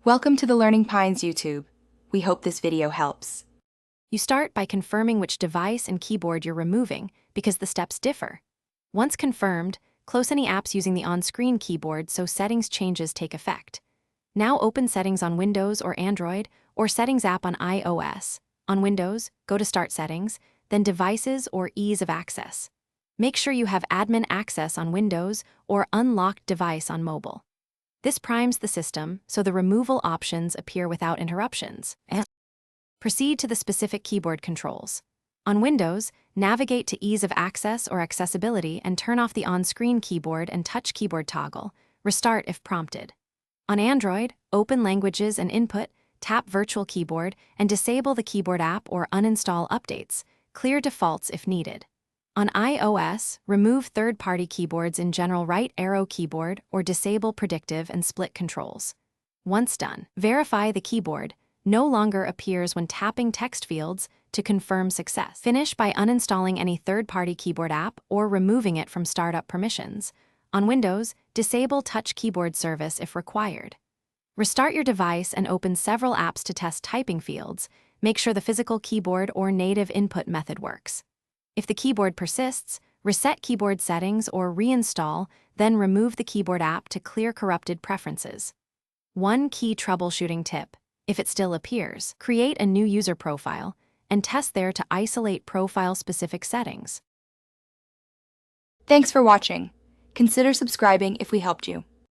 Welcome to the Learning Pines YouTube. We hope this video helps. You start by confirming which device and keyboard you're removing because the steps differ. Once confirmed, close any apps using the on-screen keyboard so settings changes take effect. Now open Settings on Windows or Android or Settings app on iOS. On Windows, go to Start Settings, then Devices or Ease of Access. Make sure you have admin access on Windows or unlocked device on mobile. This primes the system so the removal options appear without interruptions. Proceed to the specific keyboard controls. On Windows, navigate to Ease of Access or Accessibility and turn off the on-screen keyboard and touch keyboard toggle. Restart if prompted. On Android, open Languages and Input, tap Virtual Keyboard, and disable the keyboard app or uninstall updates. Clear defaults if needed. On iOS, remove third-party keyboards in General Right Arrow Keyboard or disable predictive and split controls. Once done, verify the keyboard no longer appears when tapping text fields to confirm success. Finish by uninstalling any third-party keyboard app or removing it from startup permissions. On Windows, disable Touch Keyboard Service if required. Restart your device and open several apps to test typing fields. Make sure the physical keyboard or native input method works. If the keyboard persists, reset keyboard settings or reinstall, then remove the keyboard app to clear corrupted preferences. One key troubleshooting tip: if it still appears, create a new user profile and test there to isolate profile-specific settings. Thanks for watching. Consider subscribing if we helped you.